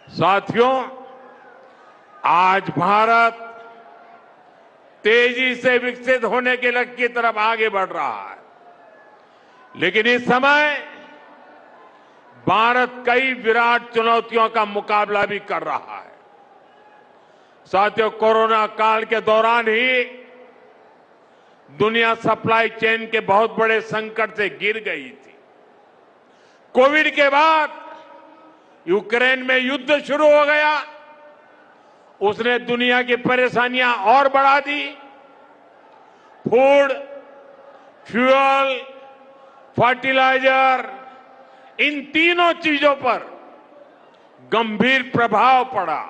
साथियों, आज भारत तेजी से विकसित होने के लक्ष्य की तरफ आगे बढ़ रहा है, लेकिन इस समय भारत कई विराट चुनौतियों का मुकाबला भी कर रहा है। साथियों, कोरोना काल के दौरान ही दुनिया सप्लाई चेन के बहुत बड़े संकट से गिर गई थी। कोविड के बाद यूक्रेन में युद्ध शुरू हो गया, उसने दुनिया की परेशानियां और बढ़ा दी। फूड, फ्यूल, फर्टिलाइजर, इन तीनों चीजों पर गंभीर प्रभाव पड़ा।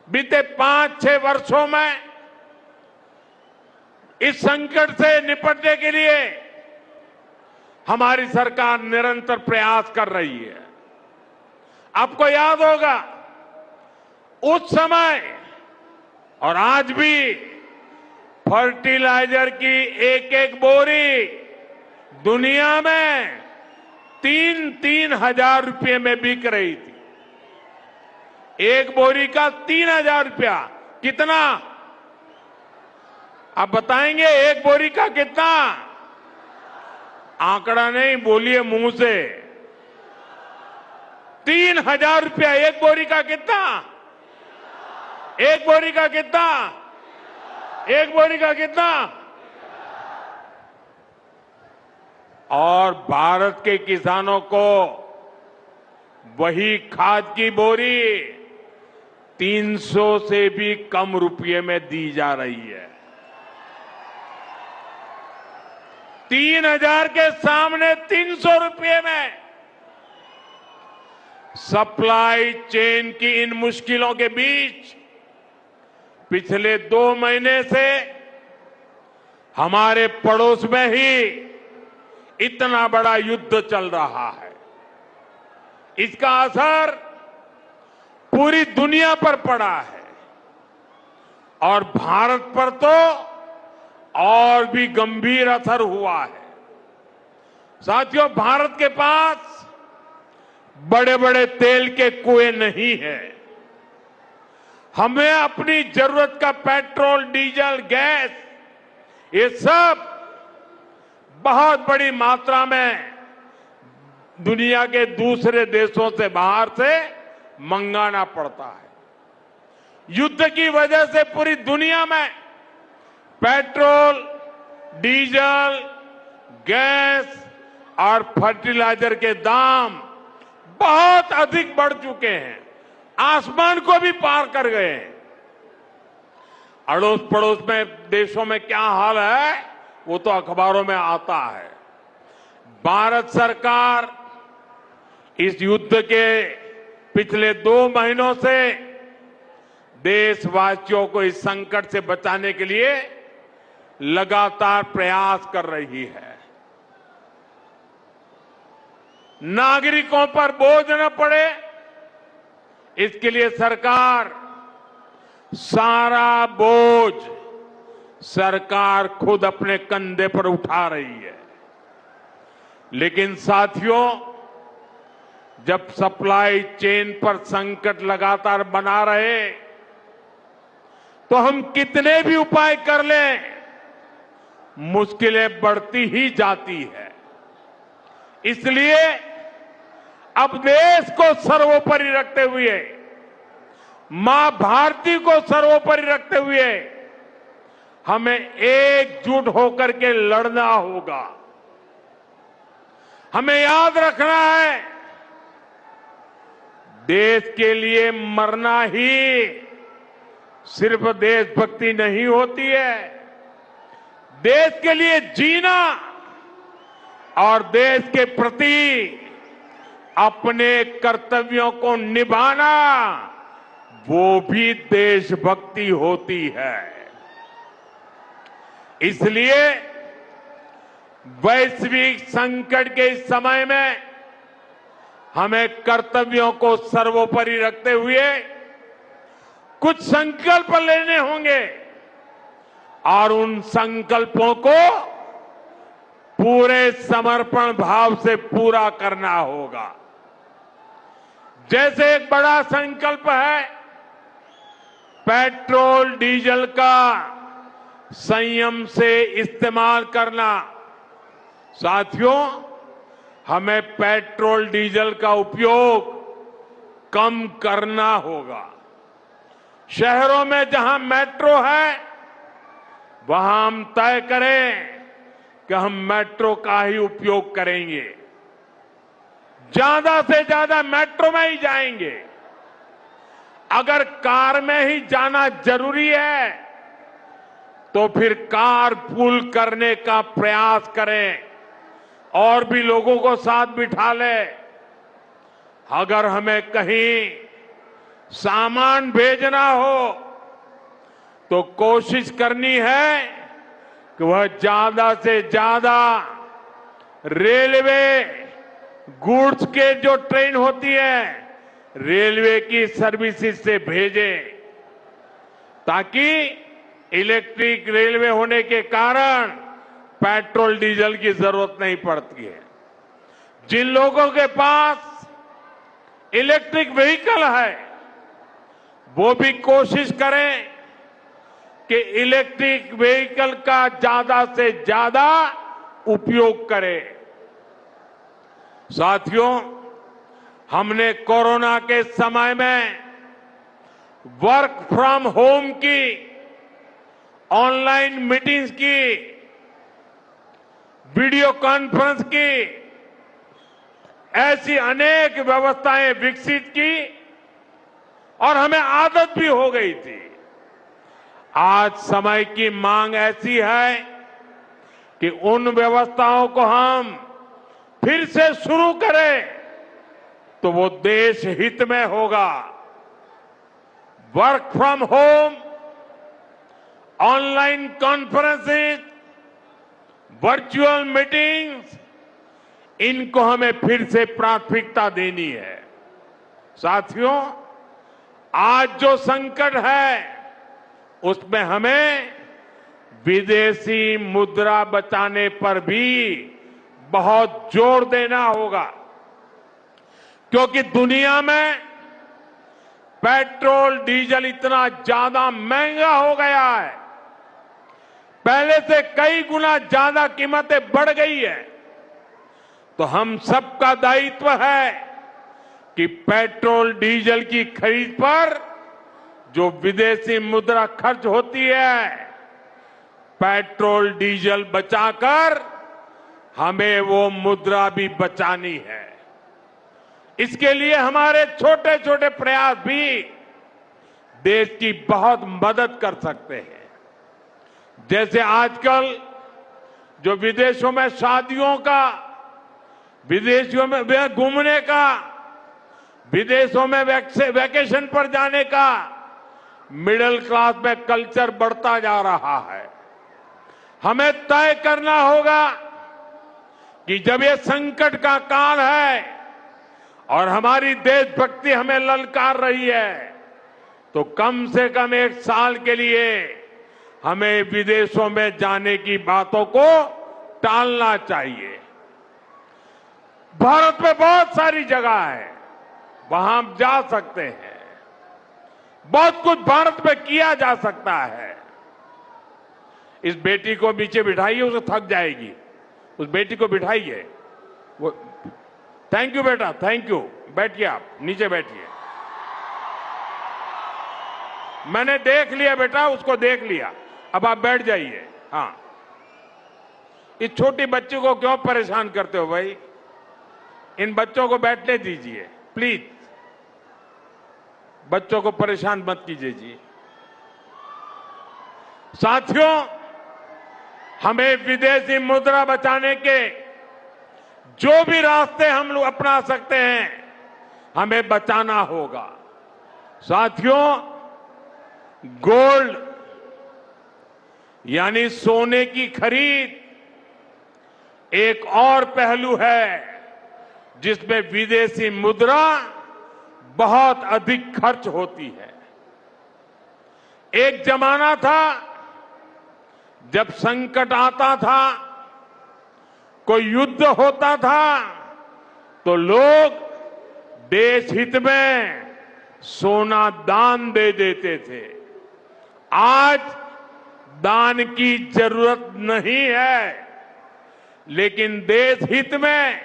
बीते 5-6 वर्षों में इस संकट से निपटने के लिए हमारी सरकार निरंतर प्रयास कर रही है। आपको याद होगा, उस समय और आज भी फर्टिलाइजर की एक बोरी दुनिया में 3-3 हजार रुपये में बिक रही थी। एक बोरी का 3,000 रुपया। कितना? आप बताएंगे एक बोरी का कितना? आंकड़ा नहीं, बोलिए मुंह से। 3,000 रुपया एक बोरी का। कितना? एक बोरी का कितना? एक बोरी का कितना? और भारत के किसानों को वही खाद की बोरी 300 से भी कम रुपये में दी जा रही है। 3,000 के सामने 300 रुपये में। सप्लाई चेन की इन मुश्किलों के बीच पिछले 2 महीने से हमारे पड़ोस में ही इतना बड़ा युद्ध चल रहा है। इसका असर पूरी दुनिया पर पड़ा है और भारत पर तो और भी गंभीर असर हुआ है। साथियों, भारत के पास बड़े बड़े तेल के कुएं नहीं है। हमें अपनी जरूरत का पेट्रोल, डीजल, गैस, ये सब बहुत बड़ी मात्रा में दुनिया के दूसरे देशों से, बाहर से मंगाना पड़ता है। युद्ध की वजह से पूरी दुनिया में पेट्रोल, डीजल, गैस और फर्टिलाइजर के दाम बहुत अधिक बढ़ चुके हैं, आसमान को भी पार कर गए हैं। अड़ोस पड़ोस में देशों में क्या हाल है वो तो अखबारों में आता है। भारत सरकार इस युद्ध के पिछले 2 महीनों से देशवासियों को इस संकट से बचाने के लिए लगातार प्रयास कर रही है। नागरिकों पर बोझ न पड़े, इसके लिए सरकार सारा बोझ सरकार खुद अपने कंधे पर उठा रही है। लेकिन साथियों, जब सप्लाई चेन पर संकट लगातार बना रहे तो हम कितने भी उपाय कर लें, मुश्किलें बढ़ती ही जाती है। इसलिए अब देश को सर्वोपरि रखते हुए, मां भारती को सर्वोपरि रखते हुए हमें एकजुट होकर के लड़ना होगा। हमें याद रखना है, देश के लिए मरना ही सिर्फ देशभक्ति नहीं होती है। देश के लिए जीना और देश के प्रति अपने कर्तव्यों को निभाना, वो भी देशभक्ति होती है। इसलिए वैश्विक संकट के इस समय में हमें कर्तव्यों को सर्वोपरि रखते हुए कुछ संकल्प लेने होंगे और उन संकल्पों को पूरे समर्पण भाव से पूरा करना होगा। जैसे एक बड़ा संकल्प है पेट्रोल डीजल का संयम से इस्तेमाल करना। साथियों, हमें पेट्रोल डीजल का उपयोग कम करना होगा। शहरों में जहां मेट्रो है वहां हम तय करें कि हम मेट्रो का ही उपयोग करेंगे, ज्यादा से ज्यादा मेट्रो में ही जाएंगे। अगर कार में ही जाना जरूरी है तो फिर कार पूल करने का प्रयास करें और भी लोगों को साथ बिठा ले। अगर हमें कहीं सामान भेजना हो तो कोशिश करनी है कि वह ज्यादा से ज्यादा रेलवे गुड्स के जो ट्रेन होती है रेलवे की सर्विसेज से भेजे, ताकि इलेक्ट्रिक रेलवे होने के कारण पेट्रोल डीजल की जरूरत नहीं पड़ती है। जिन लोगों के पास इलेक्ट्रिक व्हीकल है वो भी कोशिश करें कि इलेक्ट्रिक व्हीकल का ज्यादा से ज्यादा उपयोग करें। साथियों, हमने कोरोना के समय में वर्क फ्रॉम होम की, ऑनलाइन मीटिंग्स की, वीडियो कॉन्फ्रेंस की, ऐसी अनेक व्यवस्थाएं विकसित की और हमें आदत भी हो गई थी। आज समय की मांग ऐसी है कि उन व्यवस्थाओं को हम फिर से शुरू करें तो वो देश हित में होगा। Work from home, online conferences, virtual meetings, इनको हमें फिर से प्राथमिकता देनी है। साथियों, आज जो संकट है उसमें हमें विदेशी मुद्रा बचाने पर भी बहुत जोर देना होगा, क्योंकि दुनिया में पेट्रोल डीजल इतना ज्यादा महंगा हो गया है, पहले से कई गुना ज्यादा कीमतें बढ़ गई है। तो हम सबका दायित्व है कि पेट्रोल डीजल की खरीद पर जो विदेशी मुद्रा खर्च होती है, पेट्रोल डीजल बचाकर हमें वो मुद्रा भी बचानी है। इसके लिए हमारे छोटे छोटे प्रयास भी देश की बहुत मदद कर सकते हैं। जैसे आजकल जो विदेशों में शादियों का, विदेशों में घूमने का, विदेशों में वैकेशन पर जाने का मिडिल क्लास में कल्चर बढ़ता जा रहा है। हमें तय करना होगा कि जब ये संकट का काल है और हमारी देशभक्ति हमें ललकार रही है, तो कम से कम एक साल के लिए हमें विदेशों में जाने की बातों को टालना चाहिए। भारत में बहुत सारी जगह है, वहां हम जा सकते हैं, बहुत कुछ भारत में किया जा सकता है। इस बेटी को नीचे बिठाइए, उसे थक जाएगी, उस बेटी को बिठाइए। वो थैंक यू बेटा, थैंक यू, बैठिए, आप नीचे बैठिए। मैंने देख लिया बेटा, उसको देख लिया, अब आप बैठ जाइए। हाँ, इस छोटी बच्ची को क्यों परेशान करते हो भाई? इन बच्चों को बैठने दीजिए प्लीज, बच्चों को परेशान मत कीजिए जी। साथियों, हमें विदेशी मुद्रा बचाने के जो भी रास्ते हम लोग अपना सकते हैं, हमें बचाना होगा। साथियों, गोल्ड यानी सोने की खरीद एक और पहलू है जिसमें विदेशी मुद्रा बहुत अधिक खर्च होती है। एक जमाना था जब संकट आता था, कोई युद्ध होता था, तो लोग देश हित में सोना दान दे देते थे। आज दान की जरूरत नहीं है, लेकिन देश हित में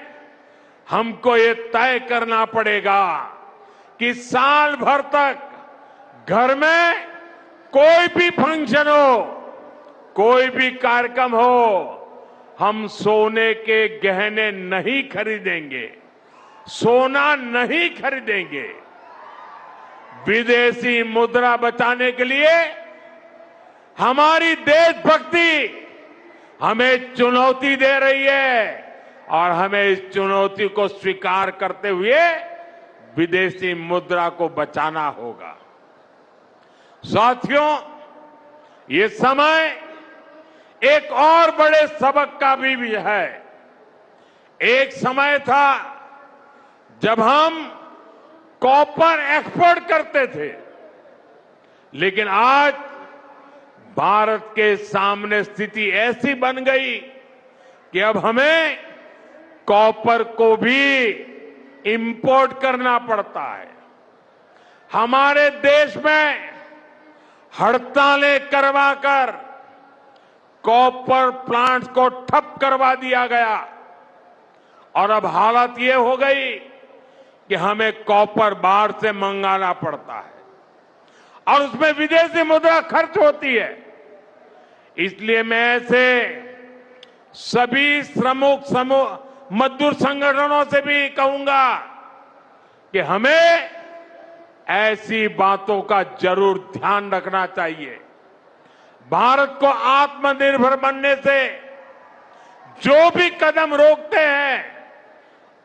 हमको ये तय करना पड़ेगा कि साल भर तक घर में कोई भी फंक्शन हो, कोई भी कार्यक्रम हो, हम सोने के गहने नहीं खरीदेंगे, सोना नहीं खरीदेंगे। विदेशी मुद्रा बचाने के लिए हमारी देशभक्ति हमें चुनौती दे रही है और हमें इस चुनौती को स्वीकार करते हुए विदेशी मुद्रा को बचाना होगा। साथियों, ये समय एक और बड़े सबक का भी है। एक समय था जब हम कॉपर एक्सपोर्ट करते थे, लेकिन आज भारत के सामने स्थिति ऐसी बन गई कि अब हमें कॉपर को भी इंपोर्ट करना पड़ता है। हमारे देश में हड़तालें करवाकर कॉपर प्लांट्स को ठप करवा दिया गया और अब हालत ये हो गई कि हमें कॉपर बाहर से मंगाना पड़ता है और उसमें विदेशी मुद्रा खर्च होती है। इसलिए मैं ऐसे सभी श्रमिक समूह मजदूर संगठनों से भी कहूंगा कि हमें ऐसी बातों का जरूर ध्यान रखना चाहिए। भारत को आत्मनिर्भर बनने से जो भी कदम रोकते हैं,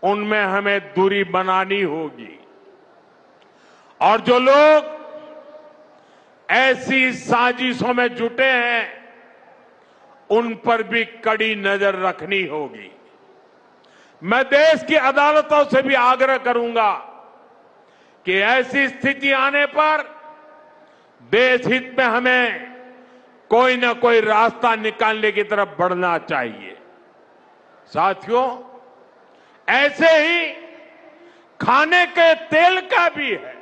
उनमें हमें दूरी बनानी होगी और जो लोग ऐसी साजिशों में जुटे हैं, उन पर भी कड़ी नजर रखनी होगी। मैं देश की अदालतों से भी आग्रह करूंगा कि ऐसी स्थिति आने पर देश हित में हमें कोई ना कोई रास्ता निकालने की तरफ बढ़ना चाहिए। साथियों, ऐसे ही खाने के तेल का भी है।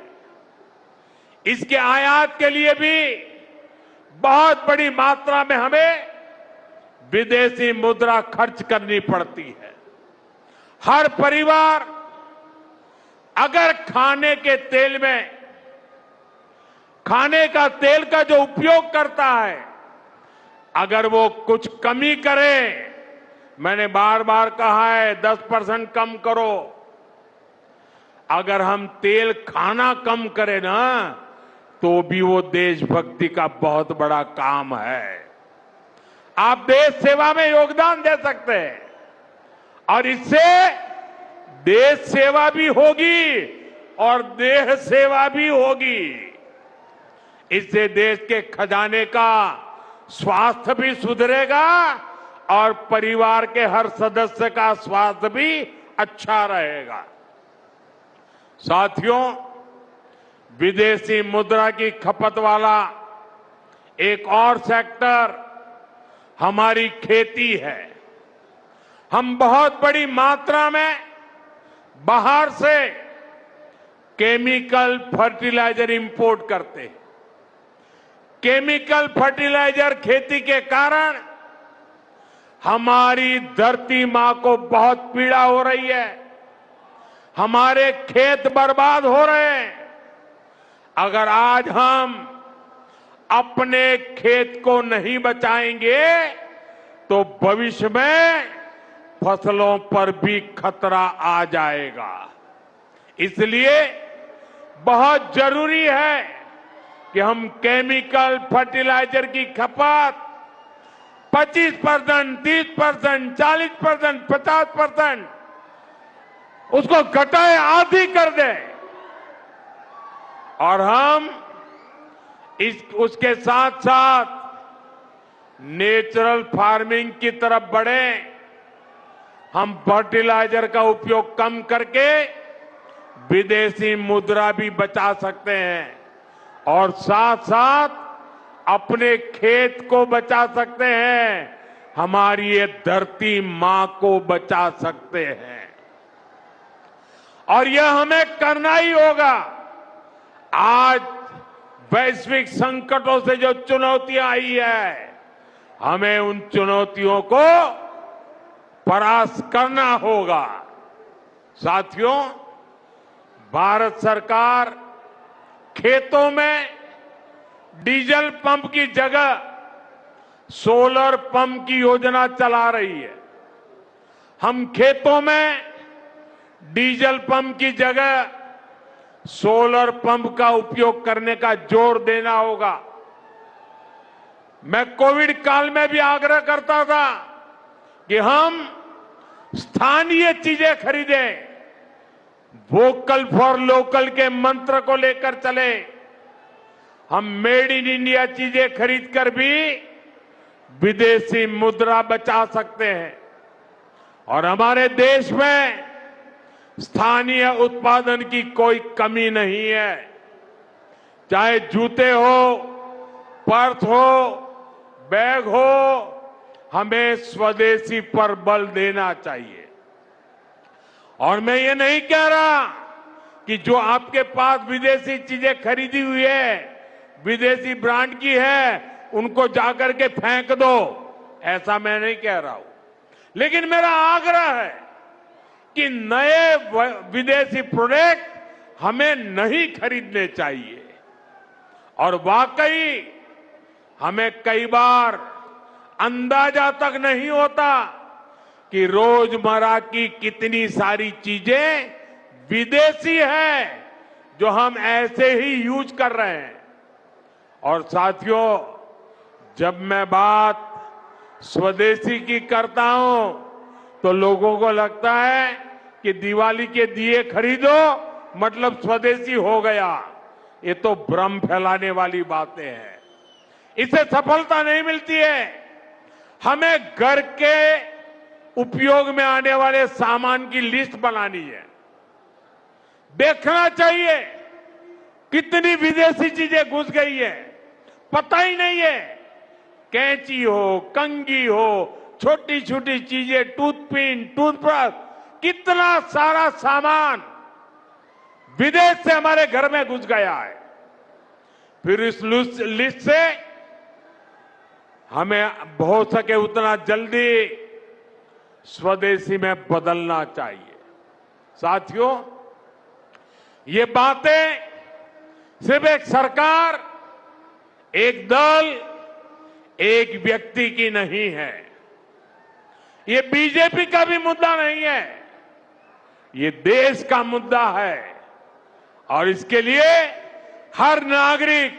इसके आयात के लिए भी बहुत बड़ी मात्रा में हमें विदेशी मुद्रा खर्च करनी पड़ती है। हर परिवार अगर खाने के तेल में खाने का तेल का जो उपयोग करता है, अगर वो कुछ कमी करे, मैंने बार बार कहा है 10% कम करो। अगर हम तेल खाना कम करें ना, तो भी वो देशभक्ति का बहुत बड़ा काम है। आप देश सेवा में योगदान दे सकते हैं और इससे देश सेवा भी होगी और देह सेवा भी होगी। इससे देश के खजाने का स्वास्थ्य भी सुधरेगा और परिवार के हर सदस्य का स्वास्थ्य भी अच्छा रहेगा। साथियों, विदेशी मुद्रा की खपत वाला एक और सेक्टर हमारी खेती है। हम बहुत बड़ी मात्रा में बाहर से केमिकल फर्टिलाइजर इंपोर्ट करते हैं। केमिकल फर्टिलाइजर खेती के कारण हमारी धरती मां को बहुत पीड़ा हो रही है। हमारे खेत बर्बाद हो रहे हैं। अगर आज हम अपने खेत को नहीं बचाएंगे तो भविष्य में फसलों पर भी खतरा आ जाएगा। इसलिए बहुत जरूरी है कि हम केमिकल फर्टिलाइजर की खपत 25%, 30%, 40%, 50% उसको घटाए, आधी कर दें और हम उसके साथ साथ नेचुरल फार्मिंग की तरफ बढ़ें। हम फर्टिलाइजर का उपयोग कम करके विदेशी मुद्रा भी बचा सकते हैं और साथ साथ अपने खेत को बचा सकते हैं, हमारी ये धरती मां को बचा सकते हैं। और यह हमें करना ही होगा। आज वैश्विक संकटों से जो चुनौतियां आई है, हमें उन चुनौतियों को परास्त करना होगा। साथियों, भारत सरकार खेतों में डीजल पंप की जगह सोलर पंप की योजना चला रही है। हम खेतों में डीजल पंप की जगह सोलर पंप का उपयोग करने का जोर देना होगा। मैं कोविड काल में भी आग्रह करता था कि हम स्थानीय चीजें खरीदें, वोकल फॉर लोकल के मंत्र को लेकर चले। हम मेड इन इंडिया चीजें खरीदकर भी विदेशी मुद्रा बचा सकते हैं और हमारे देश में स्थानीय उत्पादन की कोई कमी नहीं है। चाहे जूते हो, पर्स हो, बैग हो, हमें स्वदेशी पर बल देना चाहिए। और मैं ये नहीं कह रहा कि जो आपके पास विदेशी चीजें खरीदी हुई है, विदेशी ब्रांड की है, उनको जाकर के फेंक दो, ऐसा मैं नहीं कह रहा हूं। लेकिन मेरा आग्रह है कि नए विदेशी प्रोडक्ट हमें नहीं खरीदने चाहिए। और वाकई हमें कई बार अंदाजा तक नहीं होता कि रोजमर्रा की कितनी सारी चीजें विदेशी है जो हम ऐसे ही यूज कर रहे हैं। और साथियों, जब मैं बात स्वदेशी की करता हूं तो लोगों को लगता है कि दिवाली के दिए खरीदो मतलब स्वदेशी हो गया। ये तो भ्रम फैलाने वाली बातें हैं। इससे सफलता नहीं मिलती है। हमें घर के उपयोग में आने वाले सामान की लिस्ट बनानी है। देखना चाहिए कितनी विदेशी चीजें घुस गई है, पता ही नहीं है। कैंची हो, कंघी हो, छोटी छोटी चीजें, टूथपिन, टूथब्रश, कितना सारा सामान विदेश से हमारे घर में घुस गया है। फिर इस लिस्ट से हमें हो सके उतना जल्दी स्वदेशी में बदलना चाहिए। साथियों, ये बातें सिर्फ एक सरकार, एक दल, एक व्यक्ति की नहीं है। ये बीजेपी का भी मुद्दा नहीं है, ये देश का मुद्दा है। और इसके लिए हर नागरिक,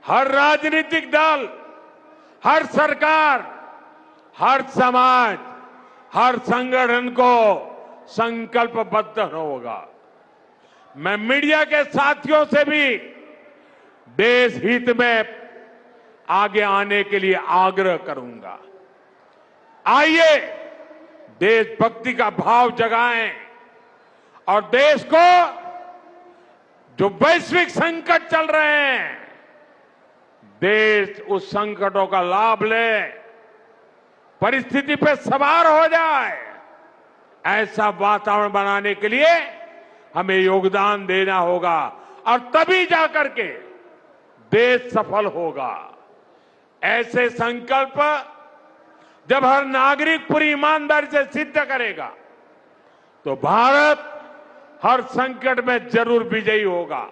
हर राजनीतिक दल, हर सरकार, हर समाज, हर संगठन को संकल्पबद्ध होगा। मैं मीडिया के साथियों से भी देश हित में आगे आने के लिए आग्रह करूंगा। आइए देशभक्ति का भाव जगाएं और देश को जो वैश्विक संकट चल रहे हैं, देश उस संकटों का लाभ ले, परिस्थिति पे सवार हो जाए। ऐसा वातावरण बनाने के लिए हमें योगदान देना होगा और तभी जाकर के देश सफल होगा। ऐसे संकल्प जब हर नागरिक पूरी ईमानदारी से सिद्ध करेगा तो भारत हर संकट में जरूर विजयी होगा।